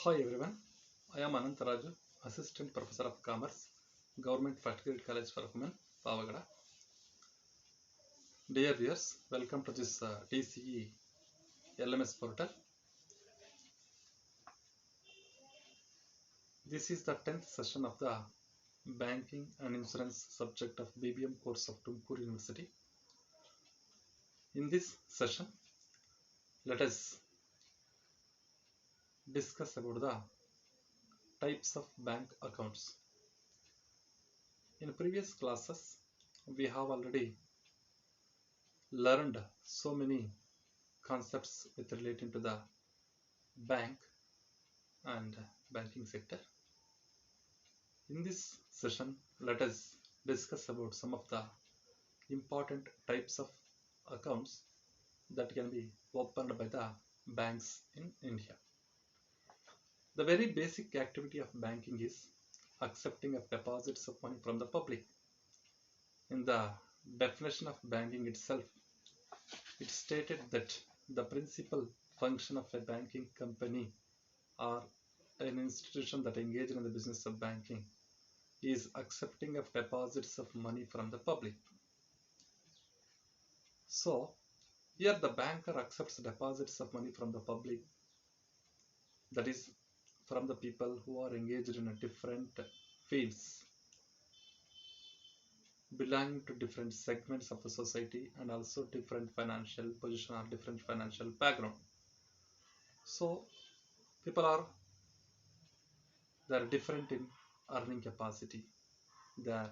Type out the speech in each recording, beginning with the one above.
Hi everyone, I am Anant Raju, Assistant Professor of Commerce, Government First Grade College for Women, Pavagada. Dear viewers, welcome to this TCE LMS portal. This is the 10th session of the Banking and Insurance subject of BBM course of Tumkur University. In this session, let us discuss about the types of bank accounts. In previous classes, we have already learned so many concepts with relating to the bank and banking sector. In this session, let us discuss about some of the important types of accounts that can be opened by the banks in India. The very basic activity of banking is accepting of deposits of money from the public. In the definition of banking itself, it stated that the principal function of a banking company or an institution that engages in the business of banking is accepting of deposits of money from the public. So, here the banker accepts deposits of money from the public, that is from the people who are engaged in different fields belonging to different segments of the society and also different financial position or different financial background. So people are different in earning capacity, they are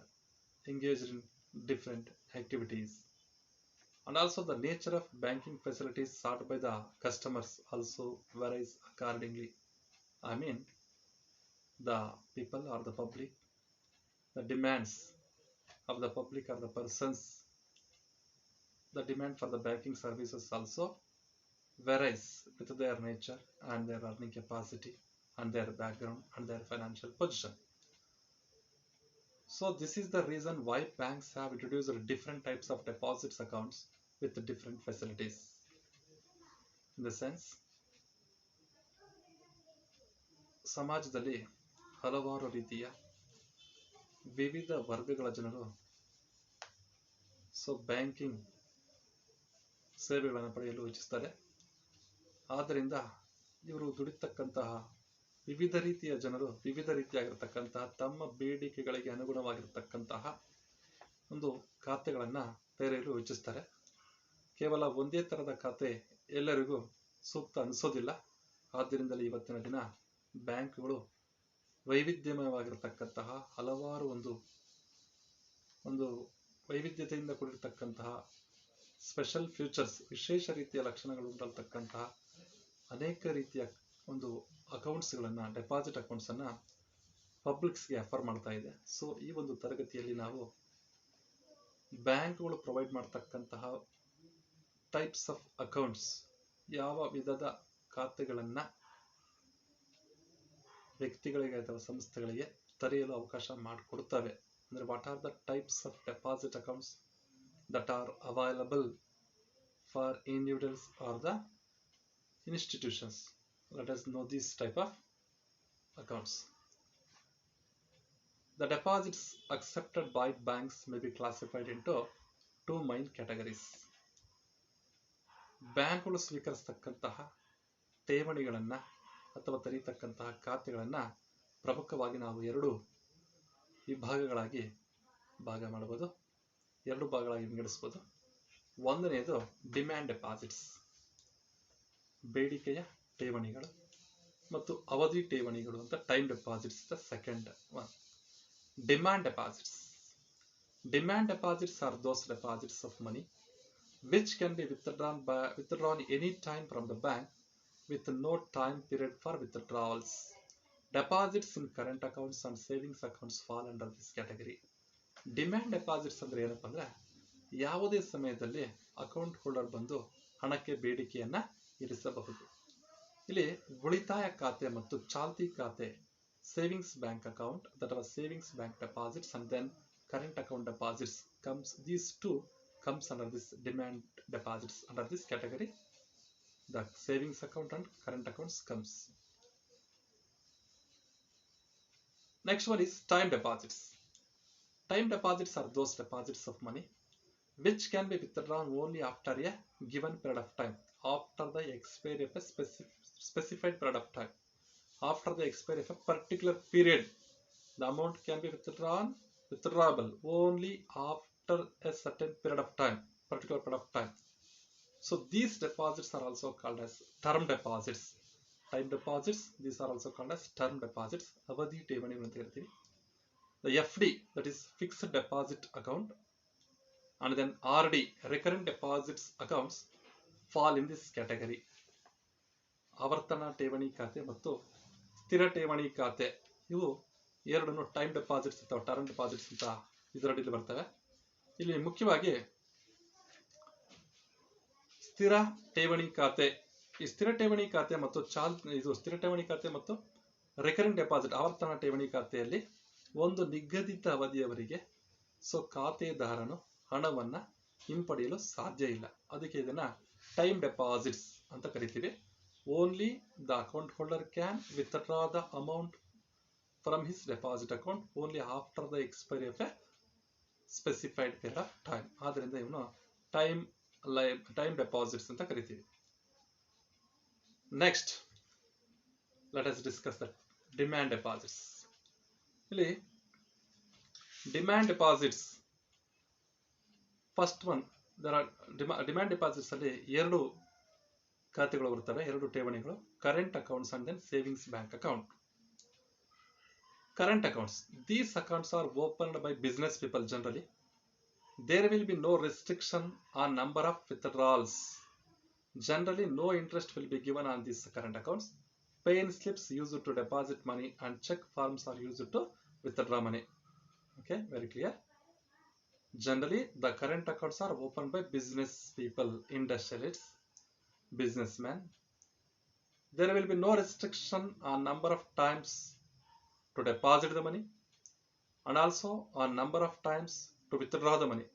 engaged in different activities, and also the nature of banking facilities sought by the customers also varies accordingly. I mean, the people or the public, the demands of the public or the persons, the demand for the banking services also varies with their nature and their earning capacity and their background and their financial position. So this is the reason why banks have introduced different types of deposits accounts with different facilities. In the sense, ಸಮಾಜದಲ್ಲಿ ಹಲವಾರು ರೀತಿಯ ವಿವಿಧ ವರ್ಗಗಳ ಜನರು banking ಸೇವೆಗಳನ್ನು ಪಡೆಯಲು ಇಚ್ಛಿಸುತ್ತಾರೆ. ಆದ್ದರಿಂದ ಇವರು ದುಡಿತಕ್ಕಂತಹ ವಿವಿಧ ರೀತಿಯ ಜನರು ವಿವಿಧ ರೀತಿಯಾಗಿರತಕ್ಕಂತಹ ತಮ್ಮ ಬೇಡಿಕೆಗಳಿಗೆ ಅನುಗುಣವಾಗಿರತಕ್ಕಂತಹ ಒಂದು ಖಾತೆಗಳನ್ನು ತೆರೆಯಲು ಇಚ್ಛಿಸ್ತಾರೆ. ಕೇವಲ ಒಂದೇ ತರದ ಖಾತೆ ಎಲ್ಲರಿಗೂ ಸೂಕ್ತ ಅನಿಸೋದಿಲ್ಲ. ಆದ್ದರಿಂದಲೇ ಇವತ್ತಿನ ದಿನ ಬ್ಯಾಂಕ್ಗಳು ವೈವಿಧ್ಯಮಯವಾಗಿರತಕ್ಕಂತಹ ಹಲವಾರು ಒಂದು ವೈವಿಧ್ಯತೆಯಿಂದ ಕೂಡಿರತಕ್ಕಂತಹ ಸ್ಪೆಷಲ್ ಫ್ಯೂಚರ್ಸ್, ವಿಶೇಷ ರೀತಿಯ ಲಕ್ಷಣಗಳು ಉಂಟಾಗತಕ್ಕಂತಹ ಅನೇಕ ರೀತಿಯ ಒಂದು ಅಕೌಂಟ್ಸ್ಗಳನ್ನು, ಡೆಪಾಸಿಟ್ ಅಕೌಂಟ್ಸನ್ನು ಪಬ್ಲಿಕ್ಸ್ಗೆ ಆಫರ್ ಮಾಡ್ತಾ ಇದೆ. ಸೊ ಈ ಒಂದು ತರಗತಿಯಲ್ಲಿ ನಾವು ಬ್ಯಾಂಕ್ಗಳು ಪ್ರೊವೈಡ್ ಮಾಡ್ತಕ್ಕಂತಹ ಟೈಪ್ಸ್ ಆಫ್ ಅಕೌಂಟ್ಸ್, ಯಾವ ವಿಧದ ಖಾತೆಗಳನ್ನು ವ್ಯಕ್ತಿಗಳಿಗೆ ಅಥವಾ ಸಂಸ್ಥೆಗಳಿಗೆ ತೆರೆಯಲು ಅವಕಾಶ ಮಾಡಿಕೊಡುತ್ತವೆ, ಅಂದರೆ what are the types of deposit accounts that are available for individuals or the institutions. Let us know this type of accounts. The deposits accepted by banks may be classified into two main categories. ಬ್ಯಾಂಕ್ಗಳು ಸ್ವೀಕರಿಸತಕ್ಕಂತಹ ಠೇವಣಿಗಳನ್ನು ಅಥವಾ ತೆರೀತಕ್ಕಂತಹ ಖಾತೆಗಳನ್ನು ಪ್ರಮುಖವಾಗಿ ನಾವು ಎರಡು ವಿಭಾಗಗಳಾಗಿ ಮಾಡಬಹುದು, ಎರಡು ಭಾಗಗಳಾಗಿ ವಿಂಗಡಿಸಬಹುದು. ಒಂದನೆಯದು ಡಿಮ್ಯಾಂಡ್ ಡೆಪಾಸಿಟ್ಸ್, ಬೇಡಿಕೆಯ ಠೇವಣಿಗಳು, ಮತ್ತು ಅವಧಿ ಠೇವಣಿಗಳು ಅಂತ time deposits. The second one, demand deposits. Demand deposits are those deposits of money which can be withdrawn any time from the bank with no time period for withdrawals. Deposits in current accounts and savings accounts fall under this category. Demand deposits ಅಂದ್ರೆ ಏನಪ್ಪ ಅಂದ್ರೆ, ಯಾವುದೇ ಸಮಯದಲ್ಲಿ account holder ಬಂದು ಹಣಕ್ಕೆ ಬೇಡಿಕೆಯನ್ನ ಇರಿಸಬಹುದು. ಇಲ್ಲಿ ಉಳಿತಾಯ ಖಾತೆ ಮತ್ತು ಚಾಲ್ತಿ ಖಾತೆ, savings bank account, that are savings bank deposits, and then current account deposits these two comes under this demand deposits. Under this category, the savings account and current accounts comes. Next one is time deposits. Time deposits are those deposits of money which can be withdrawn only after a given period of time, after the expiry of a specified period of time. After the expiry of a particular period, the amount can be withdrawable only after a certain period of time, particular period of time. So these deposits are also called as term deposits. Time deposits, these are also called as term deposits. ಅವಧಿ ಠೇವಣಿಗಳು ಅಂತ ಹೇಳ್ತೀವಿ. The FD, that is fixed deposit account, and then RD, recurrent deposits accounts, fall in this category. ಆವರ್ತನ ಠೇವಣಿ ಖಾತೆ ಮತ್ತು ಸ್ಥಿರ ಠೇವಣಿ ಖಾತೆ ಇವು ಎರಡನ್ನು ಟೈಮ್ ಡೆಪಾಸಿಟ್ಸ್ ಅಥವಾ ಟರ್ಮ್ ಡೆಪಾಸಿಟ್ಸ್ ಅಂತ ಇದರಲ್ಲಿ ಬರ್ತವೆ. ಇಲ್ಲಿ ಮುಖ್ಯವಾಗಿ ಸ್ಥಿರ ಠೇವಣಿ ಖಾತೆ, ಈ ಸ್ಥಿರ ಠೇವಣಿ ಖಾತೆ ಮತ್ತು ಸ್ಥಿರ ಠೇವಣಿ ಖಾತೆ ಮತ್ತು ರೆಕರಿಂಗ್ ಡೆಪಾಸಿಟ್ ಆವರ್ತನ ಠೇವಣಿ ಖಾತೆಯಲ್ಲಿ ಒಂದು ನಿಗದಿತ ಅವಧಿಯವರೆಗೆ ಖಾತೆದಾರನು ಹಣವನ್ನ ಹಿಂಪಡೆಯಲು ಸಾಧ್ಯ ಇಲ್ಲ. ಅದಕ್ಕೆ ಇದನ್ನ ಟೈಮ್ ಡೆಪಾಸಿಟ್ಸ್ ಅಂತ ಕರಿತೀವಿ. Only the account holder can withdraw the amount from his deposit account only after the expiry of a specified period of time. ಆದ್ರಿಂದ ಇವನು ಟೈಮ್ ಡೆಪಾಸಿಟ್ಸ್ ಅಂತ ಕರಿತೀವಿ. Next let us discuss the demand deposits. ಇಲ್ಲಿ demand deposits first one, demand deposits ಅಲ್ಲಿ ಎರಡು ಖಾತೆಗಳು ಬರ್ತವೆ, ಎರಡು ಠೇವಣಿಗಳು, current accounts and then savings bank account. Current accounts, these accounts are opened by business people generally. There will be no restriction on number of withdrawals. Generally, no interest will be given on these current accounts. Pay-in slips used to deposit money and check forms are used to withdraw money. Okay, very clear. Generally, the current accounts are opened by business people, industrialists, businessmen. There will be no restriction on number of times to deposit the money and also a number of times to withdraw the money,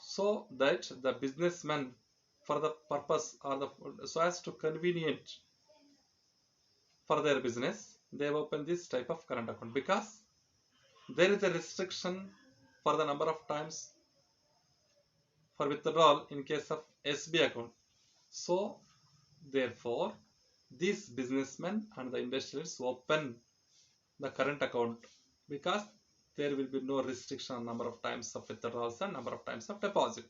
so that the businessmen for the purpose or so as to convenient for their business, they open this type of current account, because there is a restriction for the number of times for withdrawal in case of SB account. So therefore these businessmen and the industrialists open the current account because there will be no restriction on number of times of withdrawals and number of times of deposit.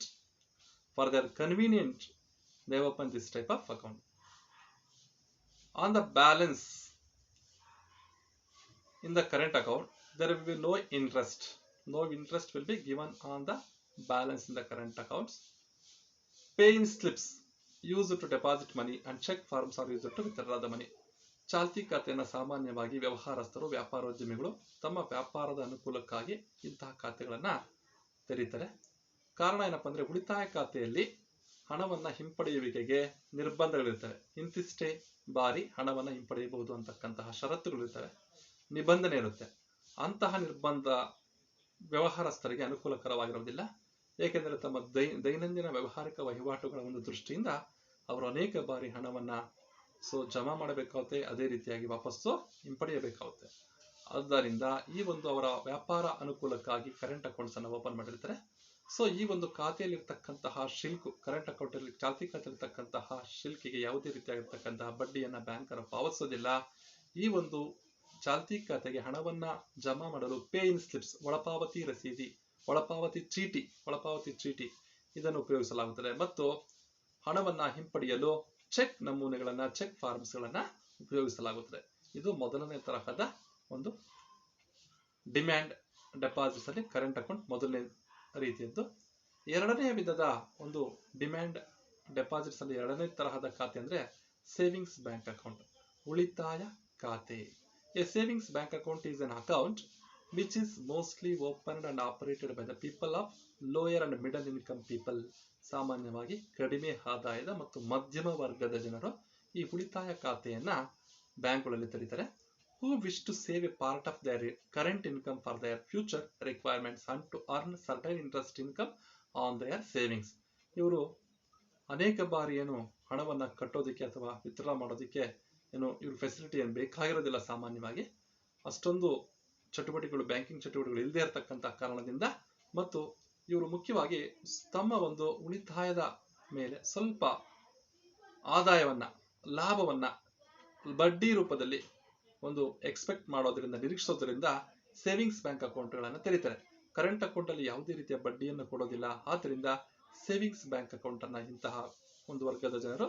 For their convenient, they open this type of account. On the balance in the current account, there will be no interest. No interest will be given on the balance in the current accounts. Pay-in slips used to deposit money and check forms are used to withdraw the money. ಚಾಲ್ತಿ ಖಾತೆಯನ್ನು ಸಾಮಾನ್ಯವಾಗಿ ವ್ಯವಹಾರಸ್ಥರು, ವ್ಯಾಪಾರೋದ್ಯಮಿಗಳು ತಮ್ಮ ವ್ಯಾಪಾರದ ಅನುಕೂಲಕ್ಕಾಗಿ ಇಂತಹ ಖಾತೆಗಳನ್ನ ತೆರೀತಾರೆ. ಕಾರಣ ಏನಪ್ಪಾ ಅಂದ್ರೆ, ಉಳಿತಾಯ ಖಾತೆಯಲ್ಲಿ ಹಣವನ್ನ ಹಿಂಪಡೆಯುವಿಕೆಗೆ ನಿರ್ಬಂಧಗಳಿರ್ತವೆ. ಇಂತಿಷ್ಟೇ ಬಾರಿ ಹಣವನ್ನ ಹಿಂಪಡೆಯಬಹುದು ಅಂತಕ್ಕಂತಹ ಷರತ್ತುಗಳಿರ್ತವೆ, ನಿಬಂಧನೆ ಇರುತ್ತೆ. ಅಂತಹ ನಿರ್ಬಂಧ ವ್ಯವಹಾರಸ್ಥರಿಗೆ ಅನುಕೂಲಕರವಾಗಿರುವುದಿಲ್ಲ. ಏಕೆಂದರೆ ತಮ್ಮ ದೈನಂದಿನ ವ್ಯವಹಾರಿಕ ವಹಿವಾಟುಗಳ ಒಂದು ದೃಷ್ಟಿಯಿಂದ ಅವರು ಅನೇಕ ಬಾರಿ ಹಣವನ್ನ ಜಮಾ ಮಾಡಬೇಕಾಗುತ್ತೆ, ಅದೇ ರೀತಿಯಾಗಿ ವಾಪಸ್ಸು ಹಿಂಪಡೆಯಬೇಕಾಗುತ್ತೆ. ಆದ್ದರಿಂದ ಈ ಒಂದು ಅವರ ವ್ಯಾಪಾರ ಅನುಕೂಲಕ್ಕಾಗಿ ಕರೆಂಟ್ ಅಕೌಂಟ್ಸ್ ಅನ್ನು ಓಪನ್ ಮಾಡಿರ್ತಾರೆ. ಈ ಒಂದು ಖಾತೆಯಲ್ಲಿರ್ತಕ್ಕಂತಹ ಶಿಲ್ಕು, ಕರೆಂಟ್ ಅಕೌಂಟ್ ಅಲ್ಲಿ ಚಾಲ್ತಿ ಖಾತೆಯಲ್ಲಿರ್ತಕ್ಕಂತಹ ಶಿಲ್ಕಿಗೆ ಯಾವುದೇ ರೀತಿಯಾಗಿರ್ತಕ್ಕಂತಹ ಬಡ್ಡಿಯನ್ನ ಬ್ಯಾಂಕರು ಪಾವತಿಸೋದಿಲ್ಲ. ಈ ಒಂದು ಚಾಲ್ತಿ ಖಾತೆಗೆ ಹಣವನ್ನ ಜಮಾ ಮಾಡಲು ಪೇ-ಇನ್ ಸ್ಲಿಪ್ಸ್, ಒಳಪಾವತಿ ರಸೀದಿ, ಒಳಪಾವತಿ ಚೀಟಿ ಇದನ್ನು ಉಪಯೋಗಿಸಲಾಗುತ್ತದೆ. ಮತ್ತು ಹಣವನ್ನ ಹಿಂಪಡೆಯಲು ಚೆಕ್ ನಮೂನೆಗಳನ್ನ, ಚೆಕ್ ಫಾರ್ಮ್ಸ್ ಗಳನ್ನ ಉಪಯೋಗಿಸಲಾಗುತ್ತದೆ. ಇದು ಮೊದಲನೇ ತರಹದ ಒಂದು ಡಿಮ್ಯಾಂಡ್ ಡೆಪಾಸಿಟ್ಸ್ ಅಲ್ಲಿ ಕರೆಂಟ್ ಅಕೌಂಟ್ ಮೊದಲನೇ ರೀತಿಯದ್ದು. ಎರಡನೇ ವಿಧದ ಒಂದು ಡಿಮ್ಯಾಂಡ್ ಡೆಪಾಸಿಟ್ಸ್ ಅಲ್ಲಿ ಎರಡನೇ ತರಹದ ಖಾತೆ ಅಂದ್ರೆ ಸೇವಿಂಗ್ಸ್ ಬ್ಯಾಂಕ್ ಅಕೌಂಟ್, ಉಳಿತಾಯ ಖಾತೆ. A savings bank account is an account which is mostly opened and operated by the people of lower and middle income people. ಸಾಮಾನ್ಯವಾಗಿ ಕಡಿಮೆ ಆದಾಯದ ಮತ್ತು ಮಧ್ಯಮ ವರ್ಗದ ಜನರು ಈ ಉಳಿತಾಯ ಖಾತೆಯನ್ನ ಬ್ಯಾಂಕ್ಗಳಲ್ಲಿ ತೆರೀತಾರೆ. who wish to save a part of their current income for their future requirements and to earn certain interest income on their savings. ಇವರು ಅನೇಕ ಬಾರಿ ಹಣವನ್ನ ಕಟ್ಟೋದಕ್ಕೆ ಅಥವಾ ವಿತ್ಡ್ರಾ ಮಾಡೋದಕ್ಕೆ ಇವ್ರ ಫೆಸಿಲಿಟಿ ಬೇಕಾಗಿರೋದಿಲ್ಲ ಸಾಮಾನ್ಯವಾಗಿ. ಅಷ್ಟೊಂದು ಚಟುವಟಿಕೆಗಳು, ಬ್ಯಾಂಕಿಂಗ್ ಚಟುವಟಿಕೆಗಳು ಇಲ್ಲದೆ ಇರತಕ್ಕಂಥ ಕಾರಣದಿಂದ, ಮತ್ತು ಇವರು ಮುಖ್ಯವಾಗಿ ತಮ್ಮ ಒಂದು ಉಳಿತಾಯದ ಮೇಲೆ ಸ್ವಲ್ಪ ಆದಾಯವನ್ನ, ಲಾಭವನ್ನ ಬಡ್ಡಿ ರೂಪದಲ್ಲಿ ಒಂದು ಎಕ್ಸ್ಪೆಕ್ಟ್ ಮಾಡೋದ್ರಿಂದ, ನಿರೀಕ್ಷಿಸೋದ್ರಿಂದ ಸೇವಿಂಗ್ಸ್ ಬ್ಯಾಂಕ್ ಅಕೌಂಟ್ಗಳನ್ನು ತೆರೀತಾರೆ. ಕರೆಂಟ್ ಅಕೌಂಟ್ ಅಲ್ಲಿ ಯಾವುದೇ ರೀತಿಯ ಬಡ್ಡಿಯನ್ನು ಕೊಡೋದಿಲ್ಲ. ಆದ್ದರಿಂದ ಸೇವಿಂಗ್ಸ್ ಬ್ಯಾಂಕ್ ಅಕೌಂಟ್ ಅನ್ನ ಇಂತಹ ಒಂದು ವರ್ಗದ ಜನರು,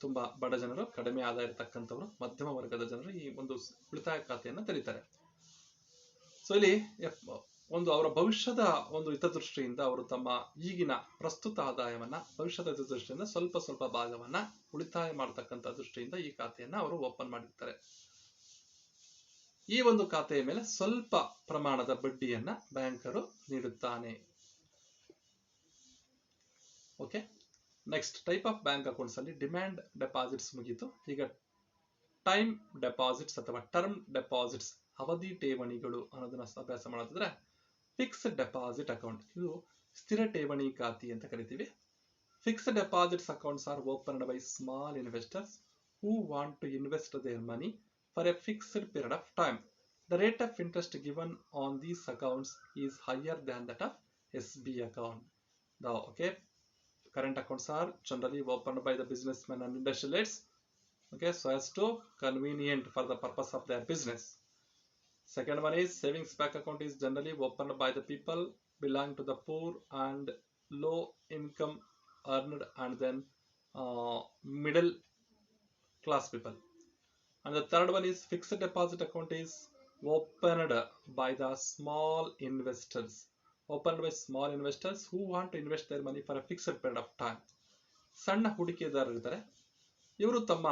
ತುಂಬಾ ಬಡ ಜನರು, ಕಡಿಮೆ ಆದಾಯ ಇರತಕ್ಕಂಥವರು, ಮಧ್ಯಮ ವರ್ಗದ ಜನರು ಈ ಒಂದು ಉಳಿತಾಯ ಖಾತೆಯನ್ನು ತೆರೀತಾರೆ. ಸೊ ಇಲ್ಲಿ ಒಂದು ಅವರ ಭವಿಷ್ಯದ ಒಂದು ಹಿತದೃಷ್ಟಿಯಿಂದ ಅವರು ತಮ್ಮ ಈಗಿನ ಪ್ರಸ್ತುತ ಆದಾಯವನ್ನ, ಭವಿಷ್ಯದ ಹಿತದೃಷ್ಟಿಯಿಂದ ಸ್ವಲ್ಪ ಸ್ವಲ್ಪ ಭಾಗವನ್ನ ಉಳಿತಾಯ ಮಾಡತಕ್ಕಂಥ ದೃಷ್ಟಿಯಿಂದ ಈ ಖಾತೆಯನ್ನ ಅವರು ಓಪನ್ ಮಾಡಿರ್ತಾರೆ. ಈ ಒಂದು ಖಾತೆಯ ಮೇಲೆ ಸ್ವಲ್ಪ ಪ್ರಮಾಣದ ಬಡ್ಡಿಯನ್ನ ಬ್ಯಾಂಕರು ನೀಡುತ್ತಾನೆ. Okay, next type of bank accounts ಅಲ್ಲಿ ಡಿಮ್ಯಾಂಡ್ ಡೆಪಾಸಿಟ್ಸ್ ಮುಗೀತು. ಈಗ ಟೈಮ್ ಡೆಪಾಸಿಟ್ಸ್ ಅಥವಾ ಟರ್ಮ್ ಡೆಪಾಸಿಟ್ಸ್, ಅವಧಿ ಠೇವಣಿಗಳು ಅನ್ನೋದನ್ನ ಅಭ್ಯಾಸ ಮಾಡೋದಿದ್ರೆ, ಫಿಕ್ಸ್ಡ್ ಡೆಪಾಸಿಟ್ ಅಕೌಂಟ್, ಇದು ಸ್ಥಿರ ಠೇವಣಿ ಖಾತೆ ಅಂತ ಕರಿತೀವಿ. Fixed deposits accounts are opened by small investors who want to invest their money for a fixed period of time. The rate of interest given on these accounts is higher than that of SB account. Okay, current accounts are generally opened by the businessmen and industrialists, okay, so as to convenient for the purpose of their business. Second one is savings bank account is generally opened by the people belong to the poor and low income earned and then middle class people. And the third one is fixed deposit account is opened by the small investors, opened by small investors who want to invest their money for a fixed period of time. ಸಣ್ಣ ಹೂಡಿಕೆದಾರರು ಇದ್ದಾರೆ, ಇವರು ತಮ್ಮ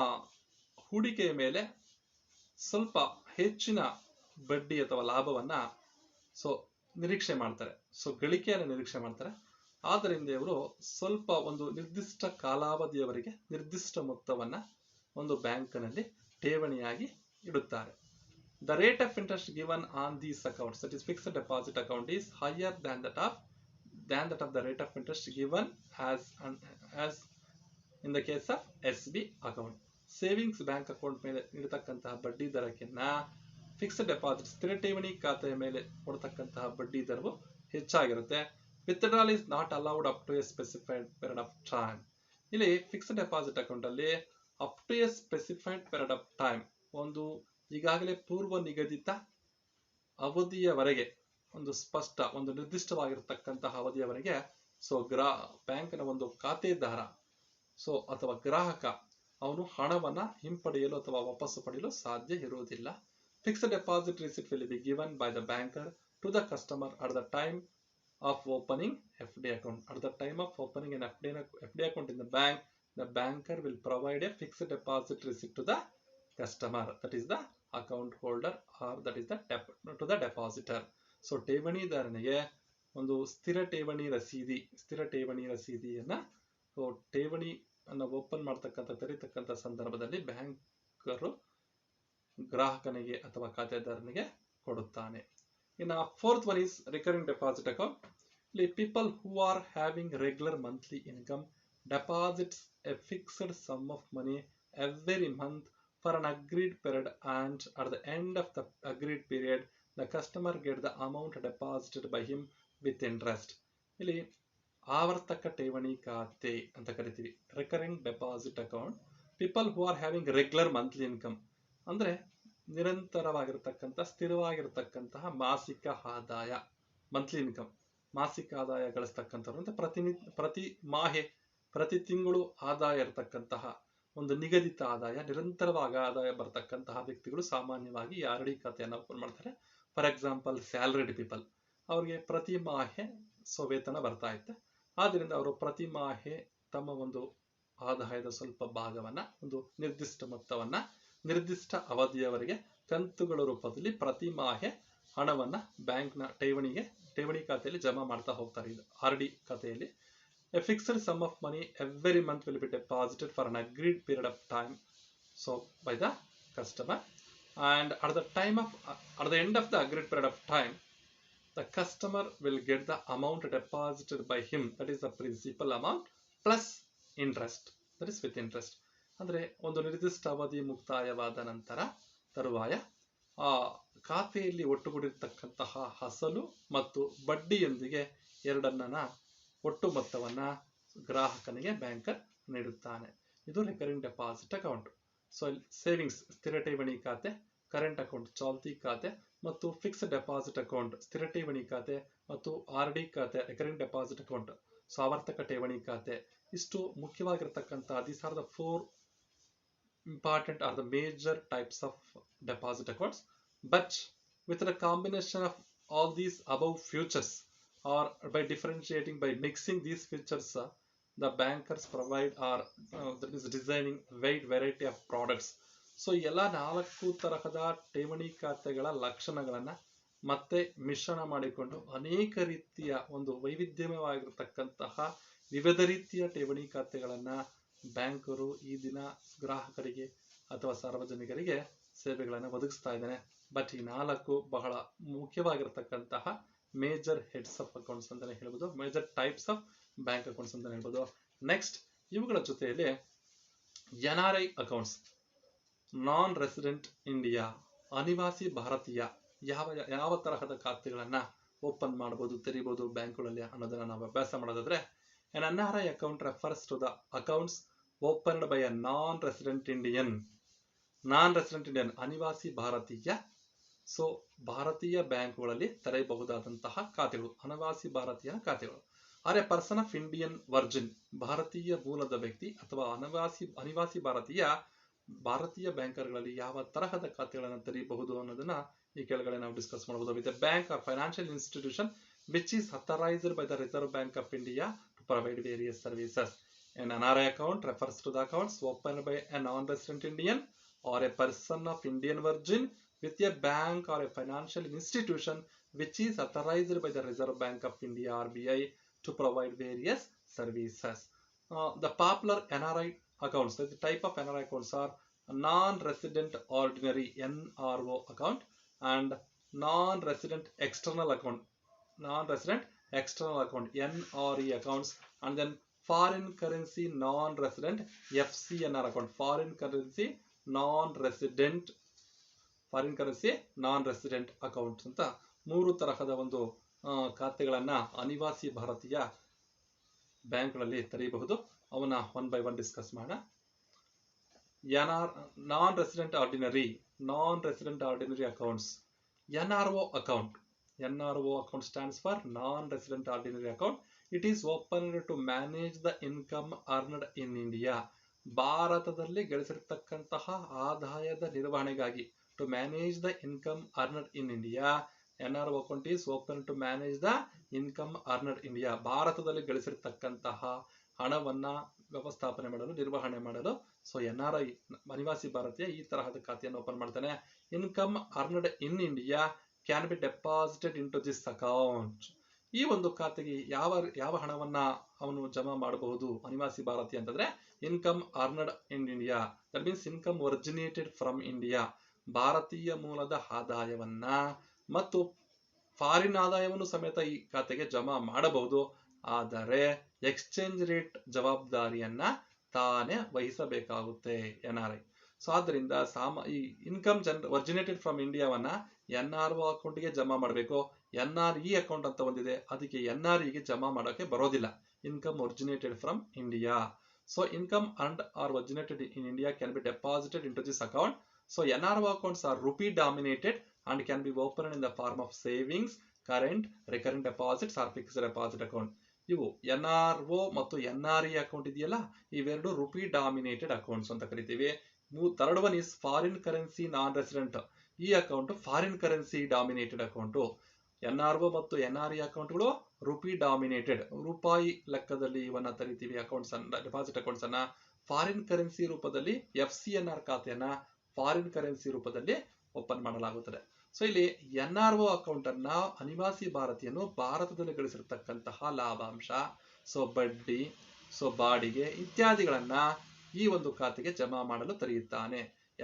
ಹೂಡಿಕೆಯ ಮೇಲೆ ಸ್ವಲ್ಪ ಹೆಚ್ಚಿನ ಬಡ್ಡಿ ಅಥವಾ ಲಾಭವನ್ನ ನಿರೀಕ್ಷೆ ಮಾಡ್ತಾರೆ, ಗಳಿಕೆಯನ್ನು ನಿರೀಕ್ಷೆ ಮಾಡ್ತಾರೆ. ಆದ್ದರಿಂದ ಇವರು ಸ್ವಲ್ಪ ಒಂದು ನಿರ್ದಿಷ್ಟ ಕಾಲಾವಧಿಯವರೆಗೆ ನಿರ್ದಿಷ್ಟ ಮೊತ್ತವನ್ನ ಒಂದು ಬ್ಯಾಂಕ್ನಲ್ಲಿ ಠೇವಣಿಯಾಗಿ ಇಡುತ್ತಾರೆ. The rate of interest given on these accounts, that is fixed deposit account, is higher than that of the rate of interest given as in the case of SB account. Savings bank account ಮೇಲೆ ನೀಡತಕ್ಕಂತಹ ಬಡ್ಡಿ ದರಕ್ಕಿಂತ fixed deposit ಸ್ಥಿರ ಠೇವಣಿ ಖಾತೆಯ ಮೇಲೆ ಕೊಡತಕ್ಕಂತಹ ಬಡ್ಡಿ ದರವು ಹೆಚ್ಚಾಗಿರುತ್ತೆ. Withdrawal is not allowed up to a specified period of time. ಇಲ್ಲಿ ಫಿಕ್ಸ್ಡ್ ಡೆಪಾಸಿಟ್ ಅಕೌಂಟ್ ಅಲ್ಲಿ up to a specified period of time, ಒಂದು ಈಗಾಗಲೇ ಪೂರ್ವ ನಿಗದಿತ ಅವಧಿಯವರೆಗೆ, ಒಂದು ಸ್ಪಷ್ಟ ಒಂದು ನಿರ್ದಿಷ್ಟವಾಗಿರತಕ್ಕಂತಹ ಅವಧಿಯವರೆಗೆ ಬ್ಯಾಂಕಿನ ಒಂದು ಖಾತೆದಾರ ಅಥವಾ ಗ್ರಾಹಕ ಅವನು ಹಣವನ್ನ ಹಿಂಪಡೆಯಲು ಅಥವಾ ವಾಪಸ್ಸು ಪಡೆಯಲು ಸಾಧ್ಯ ಇರುವುದಿಲ್ಲ. Fixed deposit receipt will be given by the banker to the customer at the time of opening FD account. At the time of opening an FD account in the bank, the banker will provide a fixed deposit receipt to the customer, that is the account holder, or that is the to the depositor. So ಠೇವಣಿದಾರನಿಗೆ ಒಂದು ಸ್ಥಿರ ಠೇವಣಿ ರಸೀದಿಯನ್ನ ಠೇವಣಿ ಅನ್ನ open ಮಾಡ್ತಕ್ಕಂಥ ತೆರೀತಕ್ಕಂಥ ಸಂದರ್ಭದಲ್ಲಿ banker ಗ್ರಾಹಕನಿಗೆ ಅಥವಾ ಖಾತೆದಾರನಿಗೆ ಕೊಡುತ್ತಾನೆ. ಇನ್ನು fourth one is recurring deposit account. People who are having regular monthly income deposits a fixed sum of money every month for an agreed period, and at the end of the agreed period the customer get the amount deposited by him with interest. ಇಲ್ಲಿ ಆವರ್ತಕ ಠೇವಣಿ ಖಾತೆ ಅಂತ ಕರಿತೀವಿ, recurring deposit account. People who are having regular monthly income ಅಂದ್ರೆ ನಿರಂತರವಾಗಿರತಕ್ಕಂಥ ಸ್ಥಿರವಾಗಿರತಕ್ಕಂತಹ ಮಾಸಿಕ ಆದಾಯ, monthly income, ಮಾಸಿಕ ಆದಾಯ ಗಳಿಸ್ತಕ್ಕಂಥವ್ರು ಅಂತ ಪ್ರತಿ ತಿಂಗಳು ಆದಾಯ ಇರತಕ್ಕಂತಹ ಒಂದು ನಿಗದಿತ ಆದಾಯ, ನಿರಂತರವಾಗಿ ಆದಾಯ ಬರತಕ್ಕಂತಹ ವ್ಯಕ್ತಿಗಳು ಸಾಮಾನ್ಯವಾಗಿ ಈ RD ಖಾತೆಯನ್ನು ಓಪನ್ ಮಾಡ್ತಾರೆ. ಫಾರ್ ಎಕ್ಸಾಂಪಲ್ ಸ್ಯಾಲರಿಡ್ ಪೀಪಲ್, ಅವ್ರಿಗೆ ಪ್ರತಿ ಮಾಹೆ ವೇತನ ಬರ್ತಾ ಇತ್ತೆ. ಆದ್ರಿಂದ ಅವರು ಪ್ರತಿ ಮಾಹೆ ತಮ್ಮ ಒಂದು ಆದಾಯದ ಸ್ವಲ್ಪ ಭಾಗವನ್ನ, ಒಂದು ನಿರ್ದಿಷ್ಟ ಮೊತ್ತವನ್ನ ನಿರ್ದಿಷ್ಟ ಅವಧಿಯವರೆಗೆ ಕಂತುಗಳ ರೂಪದಲ್ಲಿ ಪ್ರತಿ ಮಾಹೆ ಹಣವನ್ನ ಬ್ಯಾಂಕ್ನ ಠೇವಣಿ ಖಾತೆಯಲ್ಲಿ ಜಮಾ ಮಾಡ್ತಾ ಹೋಗ್ತಾರೆ. ಇದು RD ಖಾತೆಯಲ್ಲಿ a fixed sum of money every month will be deposited for an agreed period of time by the customer, and at the end of the agreed period of time the customer will get the amount deposited by him, that is the principal amount plus interest, that is with interest. ಅಂದ್ರೆ ಒಂದು ನಿರ್ದಿಷ್ಟ ಅವಧಿ ಮುಕ್ತಾಯವಾದ ನಂತರ ತರುವಾಯ ಆ ಖಾತೆಯಲ್ಲಿ ಒಟ್ಟುಗೂಡಿರ್ತಕ್ಕಂತಹ ಅಸಲು ಮತ್ತು ಬಡ್ಡಿಯೊಂದಿಗೆ ಎರಡನ್ನ ಒಟ್ಟು ಮೊತ್ತವನ್ನ ಗ್ರಾಹಕನಿಗೆ ಬ್ಯಾಂಕರ್ ನೀಡುತ್ತಾನೆ. ಇದು recurring deposit account. So savings ಸ್ಥಿರ ಠೇವಣಿ ಖಾತೆ, ಕರೆಂಟ್ ಅಕೌಂಟ್ ಚಾಲ್ತಿ ಖಾತೆ, ಮತ್ತು ಫಿಕ್ಸ್ಡ್ ಡೆಪಾಸಿಟ್ ಅಕೌಂಟ್ ಸ್ಥಿರ ಠೇವಣಿ ಖಾತೆ, ಮತ್ತು ಆರ್.ಡಿ ಖಾತೆ ರಿಕರಿಂಗ್ ಡೆಪಾಸಿಟ್ ಅಕೌಂಟ್ ಆವರ್ತಕ ಠೇವಣಿ ಖಾತೆ. ಇಷ್ಟು ಮುಖ್ಯವಾಗಿರ್ತಕ್ಕಂಥ these are the 4 important are the major types of deposit accounts. But with the combination of all these above features, or by differentiating, by mixing these features, the bankers provide or that is designing wide variety of products. So ಎಲ್ಲ 4 ತರಹದ ಠೇವಣಿ ಖಾತೆಗಳ ಲಕ್ಷಣಗಳನ್ನ ಮತ್ತೆ ಮಿಶ್ರಣ ಮಾಡಿಕೊಂಡು ಅನೇಕ ರೀತಿಯ ಒಂದು ವೈವಿಧ್ಯಮಯವಾಗಿರತಕ್ಕಂತಹ ವಿವಿಧ ರೀತಿಯ ಠೇವಣಿ ಖಾತೆಗಳನ್ನ ಬ್ಯಾಂಕರು ಈ ದಿನ ಗ್ರಾಹಕರಿಗೆ ಅಥವಾ ಸಾರ್ವಜನಿಕರಿಗೆ ಸೇವೆಗಳನ್ನು ಒದಗಿಸ್ತಾ ಇದ್ದಾನೆ. ಬಟ್ ಈ 4 ಬಹಳ ಮುಖ್ಯವಾಗಿರತಕ್ಕಂತಹ ಮೇಜರ್ ಹೆಡ್ಸ್ ಆಫ್ ಅಕೌಂಟ್ಸ್ ಅಂತಾನೆ ಹೇಳ್ಬೋದು, major types of bank accounts ಅಂತಾನೆ ಹೇಳ್ಬೋದು. ನೆಕ್ಸ್ಟ್ ಇವುಗಳ ಜೊತೆಯಲ್ಲಿ NRI ಅಕೌಂಟ್ಸ್, ನಾನ್ ರೆಸಿಡೆಂಟ್ ಇಂಡಿಯಾ, ಅನಿವಾಸಿ ಭಾರತೀಯ, ಯಾವ ತರಹದ ಖಾತೆಗಳನ್ನ ಓಪನ್ ಮಾಡಬಹುದು, ತೆರೀಬಹುದು ಬ್ಯಾಂಕ್ಗಳಲ್ಲಿ ಅನ್ನೋದನ್ನ ನಾವು ಅಭ್ಯಾಸ ಮಾಡೋದಾದ್ರೆ, an NRI account refers to the accounts opened by a non-resident Indian ಅನಿವಾಸಿ ಭಾರತೀಯ. ಸೊ ಭಾರತೀಯ ಬ್ಯಾಂಕ್ಗಳಲ್ಲಿ ತೆರೆಯಬಹುದಾದಂತಹ ಖಾತೆಗಳು ಅನಿವಾಸಿ ಭಾರತೀಯ ಖಾತೆಗಳು. Or a person of Indian origin, ಭಾರತೀಯ ಮೂಲದ ವ್ಯಕ್ತಿ ಅಥವಾ ಅನಿವಾಸಿ ಭಾರತೀಯ ಬ್ಯಾಂಕರ್ಗಳಲ್ಲಿ ಯಾವ ತರಹದ ಖಾತೆಗಳನ್ನು ತೆರೆಯಬಹುದು ಅನ್ನೋದನ್ನ ಈ ಕೆಳಗಡೆ ನಾವು ಡಿಸ್ಕಸ್ ಮಾಡಬಹುದು. With a bank or financial institution which is authorised by the Reserve Bank of India to provide various services. An NRI account refers to the accounts opened by a non-resident Indian or a person of Indian origin with a bank or a financial institution which is authorized by the Reserve Bank of India (RBI) to provide various services. The popular NRI accounts, the type of NRI accounts are non-resident ordinary NRO account and non-resident external account NRE accounts, and then foreign currency non-resident FCNR account, foreign currency non-resident account ಅಂತ 3 ತರಹದ ಒಂದು ಖಾತೆಗಳನ್ನ ಅನಿವಾಸಿ ಭಾರತೀಯ ಬ್ಯಾಂಕ್ಗಳಲ್ಲಿ ತೆರೆಯಬಹುದು. ಅವನ್ನ one by one discuss ಮಾಡೋಣ. non-resident ordinary accounts. NRO account stands for non-resident ordinary account. It is opened to manage the income earned in India. ಭಾರತದಲ್ಲಿ ಗಳಿಸಿರ್ತಕ್ಕಂತಹ ಆದಾಯದ ನಿರ್ವಹಣೆಗಾಗಿ, to manage the income earned in India, NRO account is open to manage the income earned in India. ಭಾರತದಲ್ಲಿ ಗಳಿಸಿರ್ತಕ್ಕಂತಹ ಹಣವನ್ನ ವ್ಯವಸ್ಥಾಪನೆ ಮಾಡಲು, ನಿರ್ವಹಣೆ ಮಾಡಲು so NRI ಅನಿವಾಸಿ ಭಾರತೀಯ ಈ ತರಹದ ಖಾತೆಯನ್ನು ಓಪನ್ ಮಾಡ್ತಾನೆ. Income earned in India can be deposited into this account. ಈ ಒಂದು ಖಾತೆಗೆ ಯಾವ ಹಣವನ್ನ ಅವನು ಜಮಾ ಮಾಡಬಹುದು ಅನಿವಾಸಿ ಭಾರತೀಯ ಅಂತಂದ್ರೆ, income earned in India, that means income originated from India, ಭಾರತೀಯ ಮೂಲದ ಆದಾಯವನ್ನ ಮತ್ತು ಫಾರಿನ್ ಆದಾಯವನ್ನು ಸಮೇತ ಈ ಖಾತೆಗೆ ಜಮಾ ಮಾಡಬಹುದು. ಆದರೆ ಎಕ್ಸ್ಚೇಂಜ್ ರೇಟ್ ಜವಾಬ್ದಾರಿಯನ್ನ ತಾನೇ ವಹಿಸಬೇಕಾಗುತ್ತೆ NRI. ಸೊ ಆದ್ರಿಂದ ಈ ಇನ್ಕಮ್ ಒರಿಜಿನೇಟೆಡ್ ಫ್ರಮ್ ಇಂಡಿಯಾವನ್ನ NRO ಅಕೌಂಟ್ಗೆ ಜಮಾ ಮಾಡಬೇಕು. NRE ಅಕೌಂಟ್ ಅಂತ ಒಂದಿದೆ, ಅದಕ್ಕೆ NREಗೆ ಜಮಾ ಮಾಡೋಕೆ ಬರೋದಿಲ್ಲ. Income originated from India. So income earned or originated in India can be deposited into this account. So NRO accounts are rupee dominated and can be opened in the form of savings, current, recurring deposits or fixed deposit account. ಇವು NRO ಮತ್ತು NRE account ಇದೆಯಲ್ಲ, ಇವೆರಡು rupee dominated accounts ಅಂತ ಕರಿತೀವಿ. Third one is foreign currency non resident. ಈ account foreign currency denominated account. NRO ಮತ್ತು NRE ಅಕೌಂಟ್ಗಳು rupee denominated, ರೂಪಾಯಿ ಲೆಕ್ಕದಲ್ಲಿ ಇವನ್ನ ತರಿತೀವಿ ಅಕೌಂಟ್ಸ್ ಅನ್ನ, ಡೆಪಾಸಿಟ್ ಅಕೌಂಟ್ಸ್ ಅನ್ನ. ಫಾರಿನ್ ಕರೆನ್ಸಿ ರೂಪದಲ್ಲಿ FCNR ಖಾತೆಯನ್ನ ಫಾರಿನ್ ಕರೆನ್ಸಿ ರೂಪದಲ್ಲಿ ಓಪನ್ ಮಾಡಲಾಗುತ್ತದೆ. ಸೊ ಇಲ್ಲಿ NRO ಅಕೌಂಟ್ ಅನ್ನ ಅನಿವಾಸಿ ಭಾರತೀಯನು ಭಾರತದಲ್ಲಿ ಗಳಿಸಿರ್ತಕ್ಕಂತಹ ಲಾಭಾಂಶ, ಸೊ ಬಡ್ಡಿ, ಸೊ ಬಾಡಿಗೆ ಇತ್ಯಾದಿಗಳನ್ನ ಈ ಒಂದು ಖಾತೆಗೆ ಜಮಾ ಮಾಡಲು ತೆರೆಯುತ್ತಾನೆ.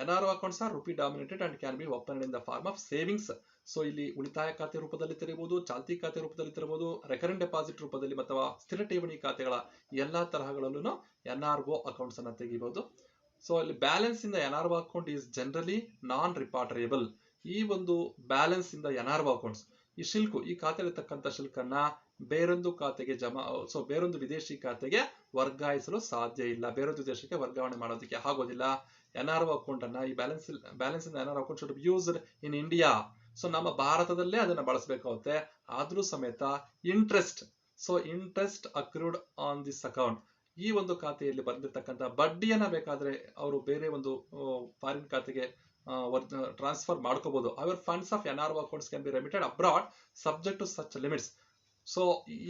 NRO accounts are rupee dominated and can be opened in the form of savings. So ಇಲ್ಲಿ ಉಳಿತಾಯ ಖಾತೆ ರೂಪದಲ್ಲಿ ತೆರೆಯಬಹುದು, ಚಾಲ್ತಿ ಖಾತೆ ರೂಪದಲ್ಲಿ ತೆರೆಯಬಹುದು, ರೆಕರೆಂಟ್ ಡೆಪಾಸಿಟ್ ರೂಪದಲ್ಲಿ ಅಥವಾ ಸ್ಥಿರ ಠೇವಣಿ ಖಾತೆಗಳ ಎಲ್ಲಾ ತರಹಗಳಲ್ಲೂ NRO ಅಕೌಂಟ್ಸ್ ಅನ್ನ ತೆಗೆಯಬಹುದು. ಸೊ ಇಲ್ಲಿ balance in the NRO account is generally non repatriable. ಈ ಒಂದು ಬ್ಯಾಲೆನ್ಸ್ ಇಂದ ಎನ್ಆರ್ಒ ಅಕೌಂಟ್ಸ್ ಈ ಶಿಲ್ಕು ಈ ಖಾತೆಯಲ್ಲಿರ್ತಕ್ಕಂಥ ಶಿಲ್ಕನ್ನ ಬೇರೊಂದು ಖಾತೆಗೆ ಬೇರೊಂದು ವಿದೇಶಿ ಖಾತೆಗೆ ವರ್ಗಾಯಿಸಲು ಸಾಧ್ಯ ಇಲ್ಲ, ಬೇರೊಂದು ದೇಶಕ್ಕೆ ವರ್ಗಾವಣೆ ಮಾಡೋದಕ್ಕೆ ಆಗೋದಿಲ್ಲ. ಎನ್ಆರ್ಒ ಅಕೌಂಟ್ ಅನ್ನ ಈ ಬ್ಯಾಲೆನ್ಸ್ ಇಂದ NRO account should be used in India. So ನಮ್ಮ ಭಾರತದಲ್ಲೇ ಅದನ್ನ ಬಳಸಬೇಕಾಗುತ್ತೆ. ಆದ್ರೂ ಸಮೇತ interest accrued on this account, ಈ ಒಂದು ಖಾತೆಯಲ್ಲಿ ಬಂದಿರತಕ್ಕಂಥ ಬಡ್ಡಿಯನ್ನ ಬೇಕಾದ್ರೆ ಅವರು ಬೇರೆ ಒಂದು ಫಾರಿನ್ ಖಾತೆಗೆ ಟ್ರಾನ್ಸ್ಫರ್ ಮಾಡ್ಕೋಬಹುದು. Our funds of NRO accounts can be remitted abroad subject to such limits. So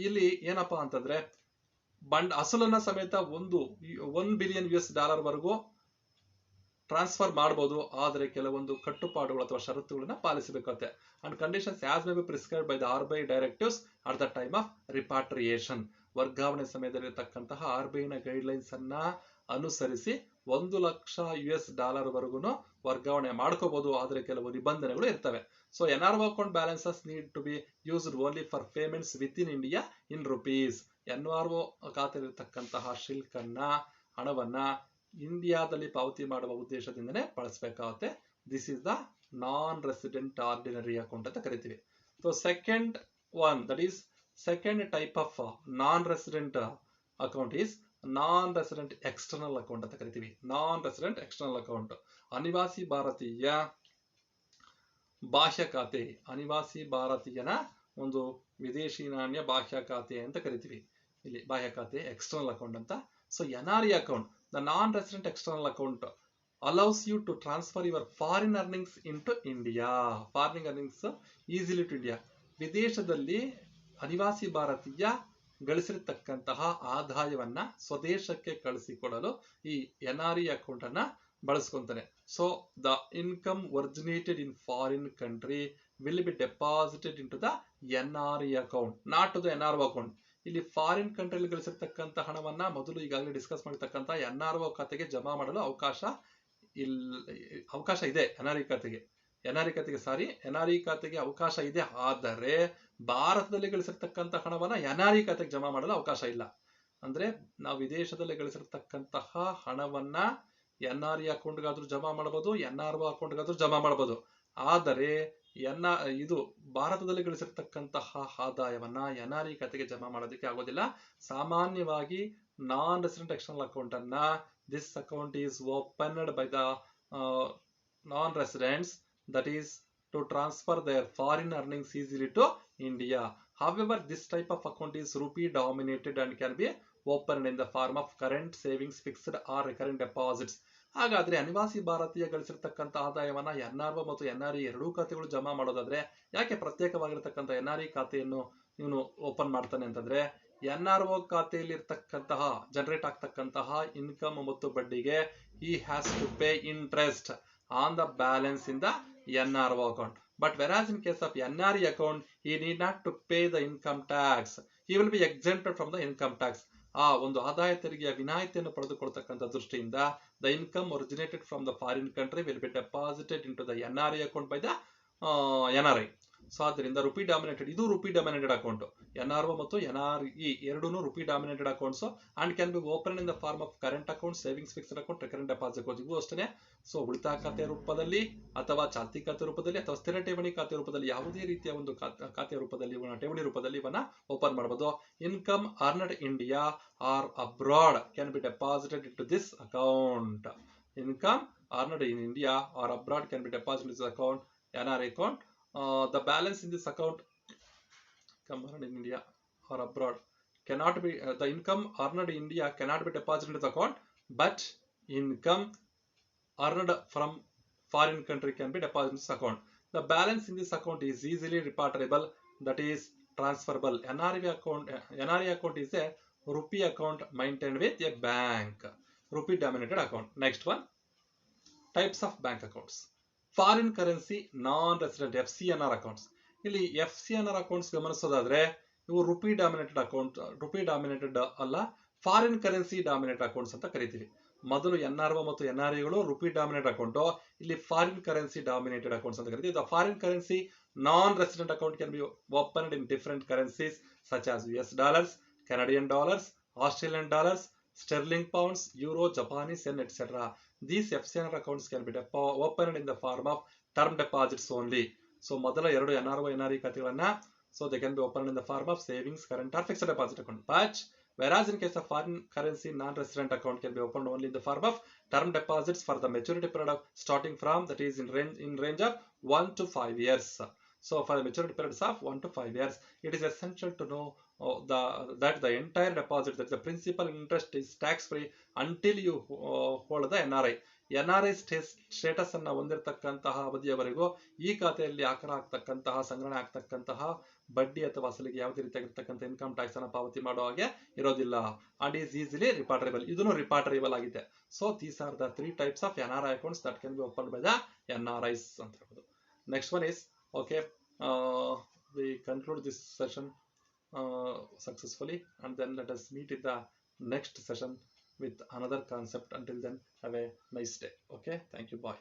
ಇಲ್ಲಿ ಏನಪ್ಪಾ ಅಂತಂದ್ರೆ ಅಸಲನ್ನ ಸಮೇತ $1 ಬಿಲಿಯನ್ ವರೆಗೂ ಟ್ರಾನ್ಸ್ಫರ್ ಮಾಡಬಹುದು, ಆದರೆ ಕೆಲವೊಂದು ಕಟ್ಟುಪಾಡುಗಳು ಅಥವಾ ಷರತ್ತುಗಳನ್ನ ಪಾಲಿಸಬೇಕಾಗುತ್ತೆ. And conditions as may be prescribed by the RBI directives at the time of repatriation. ವರ್ಗಾವಣೆ ಸಮಯದಲ್ಲಿರತಕ್ಕಂತಹ RBI ನ ಗೈಡ್ಲೈನ್ಸ್ ಅನ್ನ ಅನುಸರಿಸಿ $1 ಲಕ್ಷ ವರೆಗೂ ವರ್ಗಾವಣೆ ಮಾಡ್ಕೋಬಹುದು, ಆದರೆ ಕೆಲವು ನಿಬಂಧನೆಗಳು ಇರ್ತವೆ. So NRO account balances need to be used only for payments within India in rupees. NRO ಖಾತೆಯಲ್ಲಿರ್ತಕ್ಕಂತಹ ಹಣವನ್ನ ಇಂಡಿಯಾದಲ್ಲಿ ಪಾವತಿ ಮಾಡುವ ಉದ್ದೇಶದಿಂದನೇ ಬಳಸಬೇಕಾಗುತ್ತೆ. This is the non resident ordinary account ಅಂತ ಕರಿತೀವಿ. So second type of non resident account is non resident external account ಅಂತ ಕರಿತೀವಿ. ನಾನ್ ರೆಸಿಡೆಂಟ್ ಎಕ್ಸ್ಟರ್ನಲ್ ಅಕೌಂಟ್ ಅನಿವಾಸಿ ಭಾರತೀಯ ಬಾಹ್ಯ ಖಾತೆ, ಅನಿವಾಸಿ ಭಾರತೀಯನ ಒಂದು ವಿದೇಶಿ ನಾಣ್ಯ ಬಾಹ್ಯ ಖಾತೆ ಅಂತ ಕರಿತೀವಿ. ಇಲ್ಲಿ ಬಾಹ್ಯ ಖಾತೆ ಎಕ್ಸ್ಟರ್ನಲ್ ಅಕೌಂಟ್ ಅಂತ. So NRE account, the non resident external account allows you to transfer your foreign earnings into India. Foreign earnings easily to India. ವಿದೇಶದಲ್ಲಿ ಅನಿವಾಸಿ ಭಾರತೀಯ ಗಳಿಸಿರತಕ್ಕಂತಹ ಆದಾಯವನ್ನ ಸ್ವದೇಶಕ್ಕೆ ಕಳಿಸಿಕೊಡಲು ಈ NRE ಅಕೌಂಟ್ ಅನ್ನ ಬಳಸ್ಕೊಂತಾನೆ. So the income originated in foreign country will be deposited into the NRE account, not to the NRO account. ಇಲ್ಲಿ foreign ಕಂಟ್ರಿಯಲ್ಲಿ ಗಳಿಸಿರ್ತಕ್ಕಂಥ ಹಣವನ್ನ ಮೊದಲು ಈಗಾಗಲೇ ಡಿಸ್ಕಸ್ ಮಾಡಿರ್ತಕ್ಕಂಥ NRO ಖಾತೆಗೆ ಜಮಾ ಮಾಡಲು ಅವಕಾಶ ಇದೆ. NRE ಖಾತೆಗೆ ಅವಕಾಶ ಇದೆ, ಆದರೆ ಭಾರತದಲ್ಲಿ ಗಳಿಸಿರ್ತಕ್ಕಂಥ ಹಣವನ್ನ NRE ಖಾತೆಗೆ ಜಮಾ ಮಾಡಲು ಅವಕಾಶ ಇಲ್ಲ. ಅಂದ್ರೆ ನಾವು ವಿದೇಶದಲ್ಲಿ ಗಳಿಸಿರ್ತಕ್ಕಂತಹ ಹಣವನ್ನ NRE ಅಕೌಂಟ್ಗಾದ್ರೂ ಜಮಾ ಮಾಡಬಹುದು, NRO ಅಕೌಂಟ್ಗಾದ್ರೂ ಜಮಾ ಮಾಡಬಹುದು. ಆದರೆ ಇದು ಭಾರತದಲ್ಲಿ ಗಳಿಸಿರ್ತಕ್ಕಂತಹ ಆದಾಯವನ್ನ NRE ಖಾತೆಗೆ ಜಮಾ ಮಾಡೋದಕ್ಕೆ ಆಗೋದಿಲ್ಲ. ಸಾಮಾನ್ಯವಾಗಿ ನಾನ್ ರೆಸಿಡೆಂಟ್ ಎಕ್ಸ್ಟರ್ನಲ್ ಅಕೌಂಟ್ ಅನ್ನ this account is opened by the non residents, that is to transfer their foreign earnings easily to India. However, this type of account is rupee dominated and can be opened in the form of current savings, fixed or recurring deposits. ಹಾಗಾದ್ರೆ ಅನಿವಾಸಿ ಭಾರತೀಯ ಗಳಿಸಿರ್ತಕ್ಕಂಥ ಆದಾಯವನ್ನ NRO ಮತ್ತು NRE ಎರಡೂ ಖಾತೆಗಳು ಜಮಾ ಮಾಡೋದಾದ್ರೆ ಯಾಕೆ ಪ್ರತ್ಯೇಕವಾಗಿರ್ತಕ್ಕಂಥ NRE ಖಾತೆಯನ್ನು ಇವನು ಓಪನ್ ಮಾಡ್ತಾನೆ ಅಂತಂದ್ರೆ, NRO ಖಾತೆಯಲ್ಲಿ ಇರ್ತಕ್ಕಂತಹ ಜನರೇಟ್ ಆಗ್ತಕ್ಕಂತಹ ಇನ್ಕಮ್ ಮತ್ತು ಬಡ್ಡಿಗೆ he has to pay interest on the balance in the NRO account. But whereas in case of NRE account, he need not to pay the income tax. He will be exempted from the income tax. ಒಂದು ಆದಾಯ ತೆರಿಗೆಯ ವಿನಾಯಿತಿಯನ್ನು ಪಡೆದುಕೊಳ್ಳತಕ್ಕಂಥ ದೃಷ್ಟಿಯಿಂದ the income originated from the foreign country will be deposited into the NRE account by the NRI. So ಆದ್ದರಿಂದ rupee dominated, ಇದು rupee dominated account. NRO ಮತ್ತು NRE ಎರಡೂ rupee dominated accounts and can be open in the form of current account, savings fixed account, recurrent deposit account. ಇವು ಅಷ್ಟೇ. So ಉಳಿತಾಯ ಖಾತೆ ರೂಪದಲ್ಲಿ ಅಥವಾ ಚಾಲ್ತಿ ಖಾತೆ ರೂಪದಲ್ಲಿ ಅಥವಾ ಸ್ಥಿರ ಠೇವಣಿ ಖಾತೆ ರೂಪದಲ್ಲಿ ಯಾವುದೇ ರೀತಿಯ ಒಂದು ಖಾತೆಯ ರೂಪದಲ್ಲಿ ಠೇವಣಿ ರೂಪದಲ್ಲಿ ಇವನ್ನ ಓಪನ್ ಮಾಡಬಹುದು. Income earned India or abroad can be deposited into this account. Income earned in India or abroad can be deposited in this account, NRE account. The balance in this account, income earned in India or abroad, cannot be the income earned in India cannot be deposited into the account, but income earned from foreign country can be deposited in this account. The balance in this account is easily repatriable, that is transferable. NRE account is a rupee account maintained with a bank, rupee dominated account. Next one, types of bank accounts. Foreign currency non resident FCNR accounts. ಇಲ್ಲಿ FCNR accounts ಗಮನಿಸೋದಾದ್ರೆ ಇವು rupee dominated account, rupee denominated ಅಲ್ಲ, foreign currency denominated accounts ಅಂತ ಕರಿತೀವಿ. ಮೊದಲು NRO ಮತ್ತು NREಗಳು rupee dominated account, ಇಲ್ಲಿ ಫಾರಿನ್ ಕರೆನ್ಸಿ ಡಾಮಿನೇಟೆಡ್ ಅಕೌಂಟ್ಸ್ ಅಂತ ಕರಿತೀವಿ. The foreign currency non resident account can be opened in different currencies such as US dollars, Canadian dollars, Australian dollars, sterling pounds, euro, Japanese yen etcetera. These FCNR accounts can be opened in the form of term deposits only. So ಮೊದಲ ಎರಡು NRO NRE ಖಾತೆಗಳನ್ನ so they can be opened in the form of savings, current or fixed deposit account. But whereas in case of foreign currency non-resident account can be opened only in the form of term deposits for the maturity period of starting from, that is in range of 1 to 5 years. So for the maturity periods of 1 to 5 years, it is essential to know that the entire deposit, that the principal interest is tax free until you hold the NRI. NRI status ಅನ್ನ ಹೊಂದಿರತಕ್ಕಂತಹ ಅವಧಿಯವರೆಗೂ ಈ ಖಾತೆಯಲ್ಲಿ ಆಗ್ತಕ್ಕಂತಹ ಸಂಗ್ರಹಣೆ ಆಗ್ತಕ್ಕಂತಹ ಬಡ್ಡಿ ಅಥವಾ ಅಸಲಿಗೆ ಯಾವುದೇ ರೀತಿಯಾಗಿರ್ತಕ್ಕಂಥ income tax ಅನ್ನ ಪಾವತಿ ಮಾಡೋ ಹಾಗೆ ಇರೋದಿಲ್ಲ. And is easily repatriable. ಇದನ್ನು ರಿಪಾರ್ಟರೇಬಲ್ ಆಗಿದೆ. So these are the 3 types of NRI accounts that can be opened by the NRIs ಅಂತ ಹೇಳ್ಬೋದು. Next one is, okay, we conclude this session successfully, and then let us meet in the next session with another concept. Until then, have a nice day. Okay, thank you, bye.